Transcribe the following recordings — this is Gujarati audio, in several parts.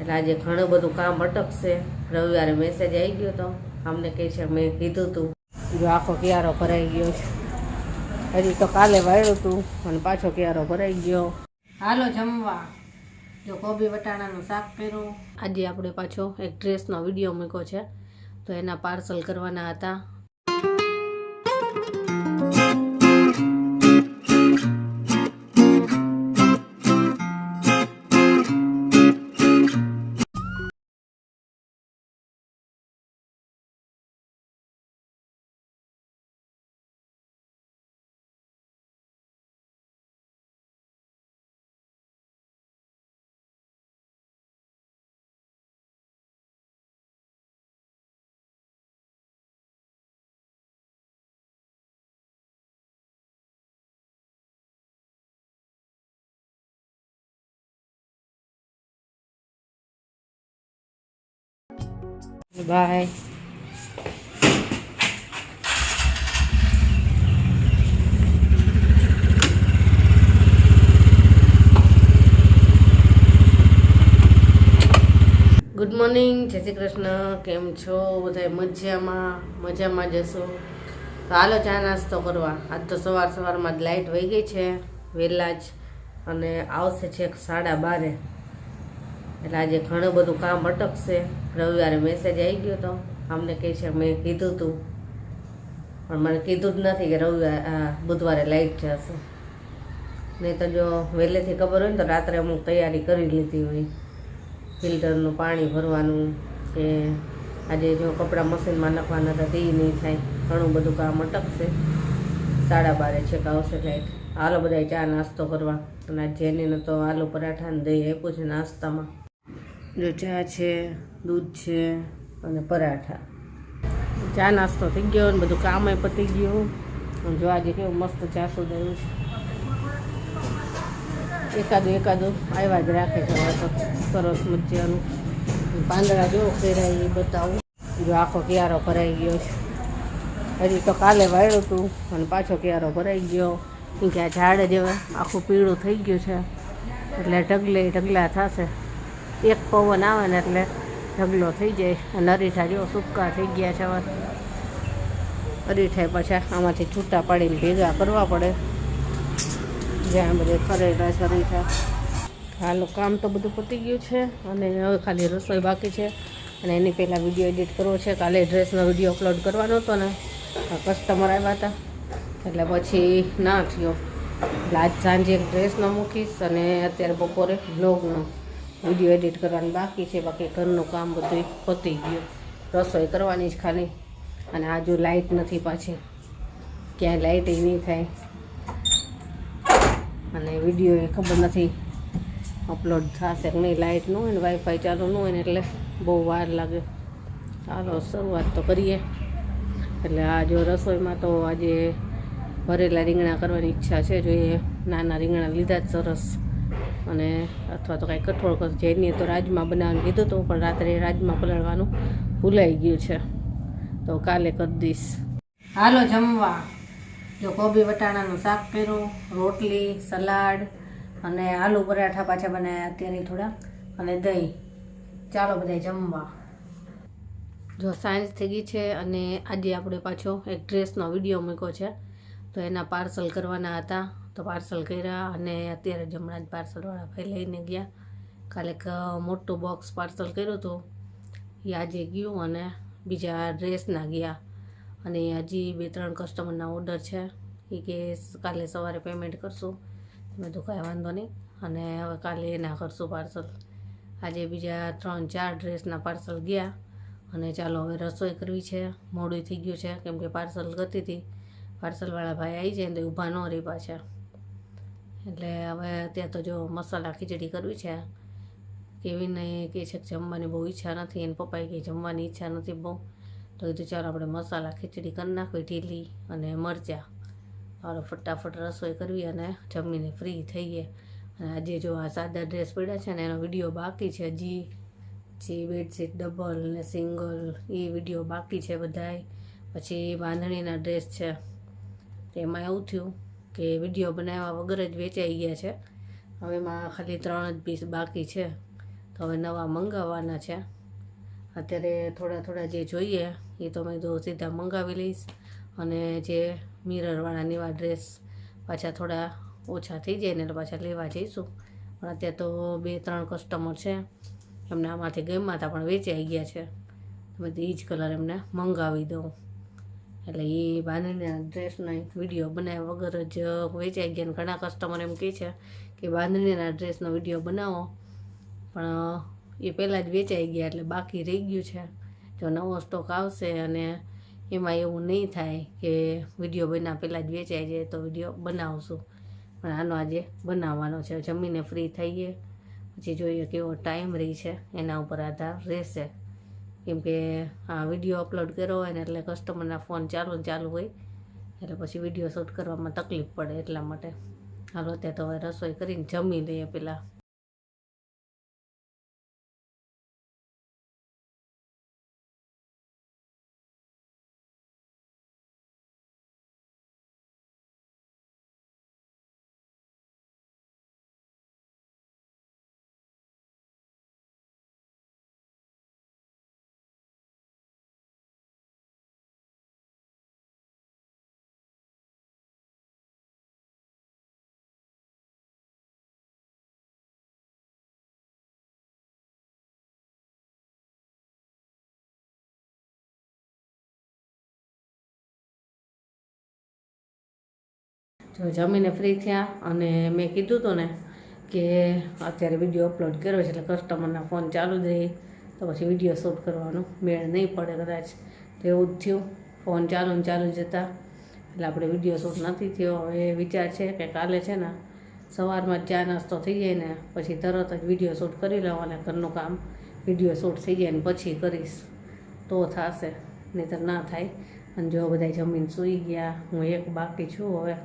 એટલે આજે ઘણું બધું કામ અટકશે। રવિવારે મેસેજ આવી ગયો તો અમને કહે છે મેં કીધું હતું જો આખો ક્યારો ભરાઈ ગયો છે। હજી તો કાલે વાળ્યું હતું અને પાછો ક્યારો ભરાઈ ગયો। હાલો જમવા। જો કોબી વટાણાનું શાક કર્યું। આજે આપણે પાછો એક ડ્રેસનો વિડીયો મૂક્યો છે તો એના પાર્સલ કરવાના હતા। બાય। ગુડ મોર્નિંગ, જય શ્રી કૃષ્ણ। કેમ છો બધા? મજામાં જશો તો હાલો ચા નાસ્તો કરવા। આજ તો સવારમાં જ લાઇટ વહી ગઈ છે વહેલા જ, અને આવશે છેક 12:30। એટલે આજે ઘણું બધું કામ અટકશે। રવિવારે મેસેજ આવી ગયો તો અમને કહે છે મેં કીધું હતું પણ મને કીધું જ નથી કે બુધવારે લાઇટ જશે। નહીં તો જો વહેલેથી ખબર હોય ને તો રાત્રે અમુક તૈયારી કરી લીધી હોય, ફિલ્ટરનું પાણી ભરવાનું કે આજે જો કપડાં મશીનમાં નાખવાના હતા તે નહીં થાય। ઘણું બધું કામ અટકશે। 12:30 છેક આવશે લાઇટ। હાલો બધા ચા નાસ્તો કરવા। અને જેનીને તો આલુ પરાઠા ને દહીં આપ્યું છે નાસ્તામાં। જો ચા છે, દૂધ છે અને પરાઠા। ચા નાસ્તો થઈ ગયો અને બધું કામ પતી ગયું। જો આજે કેવું મસ્ત ચા સુધાર્યું છે। એકાદું આવ્યા જ રાખે છે તો સરસ મજાનું। પાંદડા જો ફેરાય એ બતાવું। જો આખો ક્યારો ભરાઈ ગયો છે। હજી તો કાલે વાળ્યું હતું અને પાછો ક્યારો ભરાઈ ગયો। કે આ ઝાડ જ હવે આખું પીળું થઈ ગયું છે એટલે ઢગલા થશે। એક પવન આવે ને એટલે ઢગલો થઈ જાય। અને અરીઠા જો સૂકા થઈ ગયા છે। હવે અરીઠા પાછા આમાંથી છૂટા પાડીને ભેગા કરવા પડે, જ્યાં બધે ખરેલા છે અરીઠા। હાલો કામ તો બધું પતી ગયું છે અને હવે ખાલી રસોઈ બાકી છે અને એની પહેલાં વિડીયો એડિટ કરવો છે। કાલે ડ્રેસનો વિડીયો અપલોડ કરવાનો હતો ને, કસ્ટમર આવ્યા હતા એટલે પછી ના થયો। એટલે આજ સાંજે એક ડ્રેસનો મૂકીશ અને અત્યારે બપોરે બ્લોગનો વિડીયો એડિટ કરવાનું બાકી છે। બાકી ઘરનું કામ બધું પતી ગયું, રસોઈ કરવાની જ ખાલી। અને આ જો લાઇટ નથી પાછી, ક્યાંય લાઇટ નહીં થાય અને વિડીયો એ ખબર નથી અપલોડ થશે કે નહીં। લાઇટ ન હોય ને વાઈફાઈ ચાલુ ન હોય ને એટલે બહુ વાર લાગે। ચાલો શરૂઆત તો કરીએ। એટલે આ જો રસોઈમાં તો આજે ભરેલા રીંગણા કરવાની ઈચ્છા છે। જો એ નાના રીંગણા લીધા જ સરસ, અને અથવા તો કાંઈ કઠોળ કર જેની તો રાજમા બનાવવાનું કીધું હતું પણ રાત્રે રાજમા પલાળવાનું ભૂલાઈ ગયું છે તો કાલે કરી દઈશ। હાલો જમવા। જો કોબી વટાણાનું શાક કર્યું, રોટલી, સલાડ અને આલુ પરાઠા પાછા બનાવ્યા અત્યારે થોડા, અને દહીં। ચાલો બધા જમવા। જો સાંજ થઈ ગઈ છે અને આજે આપણે પાછો એક ડ્રેસનો વિડીયો મૂક્યો છે તો એના પાર્સલ કરવાના હતા તો પાર્સલ કર્યા। અને અત્યારે જ હમણાં જ પાર્સલવાળા ભાઈ લઈને ગયા। કાલે એક મોટું બોક્સ પાર્સલ કર્યું હતું એ આજે ગયું, અને બીજા ડ્રેસના ગયા। અને હજી 2-3 કસ્ટમરના ઓર્ડર છે। એ કે કાલે સવારે પેમેન્ટ કરશું। મેં તો કાંઈ વાંધો નહીં, અને હવે કાલે એના કરશું પાર્સલ। આજે બીજા 3-4 ડ્રેસના પાર્સલ ગયા। અને ચાલો હવે રસોઈ કરવી છે। મોડું થઈ ગયું છે કેમ કે પાર્સલ કરતી હતી, પાર્સલવાળા ભાઈ આવી જાય ને તો ઊભા ન રહી પાછા। એટલે હવે અત્યારે તો જો મસાલા ખીચડી કરવી છે। કેવીને કહે છે કે જમવાની બહુ ઈચ્છા નથી, એને પપ્પાએ કહે જમવાની ઈચ્છા નથી બહુ, તો કીધું ચાલો આપણે મસાલા ખીચડી કરી નાખવી, ઢીલી અને મરચાં। ચાલો ફટાફટ રસોઈ કરવી અને જમીને ફ્રી થઈએ। અને આજે જો આ સાદા ડ્રેસ પડ્યા છે ને એનો વિડીયો બાકી છે હજી, જે બેડશીટ ડબલ ને સિંગલ એ વિડીયો બાકી છે બધાય। પછી બાંધણીના ડ્રેસ છે તેમાં એવું થયું કે વિડીયો બનાવ્યા વગર જ વેચાઈ ગયા છે। હવે એમાં ખાલી 3 જ પીસ બાકી છે તો તો હવે નવા મંગાવવાના છે. અત્યારે થોડા થોડા જે જોઈએ એ તો મેં તો સીધા મંગાવી લઈશ. અને જે મિરરવાળા નવા ડ્રેસ પાછા થોડા ઓછા થઈ જાય ને એટલે પાછા લેવા જઈશું. પણ અત્યારે તો 2-3 કસ્ટમર છે, એમને આમાંથી ગમ્યા હતા પણ વેચાઈ ગયા છે. તમે તો એ જ કલર એમને મંગાવી દઉં. એટલે એ બાંધણીના ડ્રેસનો વિડીયો બનાવ્યા વગર જ વેચાઈ ગયા. ઘણા કસ્ટમર એમ કહે છે કે બાંધણીના ડ્રેસનો વિડીયો બનાવો, પણ એ પહેલાં જ વેચાઈ ગયા એટલે બાકી રહી ગયું છે. જો નવો સ્ટોક આવશે અને એમાં એવું નહીં થાય કે વિડીયો બન્યા પહેલાં જ વેચાઈ જાય તો વિડીયો બનાવશું. પણ આનો આજે બનાવવાનો છે. જમીને ફ્રી થઈએ પછી જોઈએ કેવો ટાઈમ રહી છે, એના ઉપર આધાર રહેશે. કેમ કે આ વિડીયો અપલોડ કર્યો હોય ને એટલે કસ્ટમરના ફોન ચાલુ હોય એટલે પછી વિડીયો શૂટ કરવામાં તકલીફ પડે. એટલા માટે હાલો અત્યારે તો હવે રસોઈ કરીને જમી લઈએ પહેલાં. જો જમીને ફ્રી થયા અને મેં કીધું હતું ને કે અત્યારે વિડીયો અપલોડ કર્યો છે એટલે કસ્ટમરના ફોન ચાલુ જ રહે તો પછી વિડીયો શૂટ કરવાનો મેળ નહીં પડે કદાચ. તો એવું જ થયું, ફોન ચાલુ જતા એટલે આપણે વિડીયો શૂટ નથી થયો. હવે વિચાર છે કે કાલે છે ને સવારમાં જ ચા નાસ્તો થઈ જાય ને પછી તરત જ વિડીયો શૂટ કરી લઉં અને ઘરનું કામ વિડીયો શૂટ થઈ જાય ને પછી કરીશ તો થશે, નહીંતર ના થાય. અને જો બધા જમીન સૂઈ ગયા, હું એક બાકી છું. હવે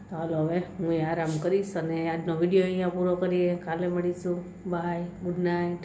તો હાલો હવે હું આરામ કરીશ અને આજનો વિડીયો અહીંયા પૂરો કરીએ. કાલે મળીશું. Bye, good night.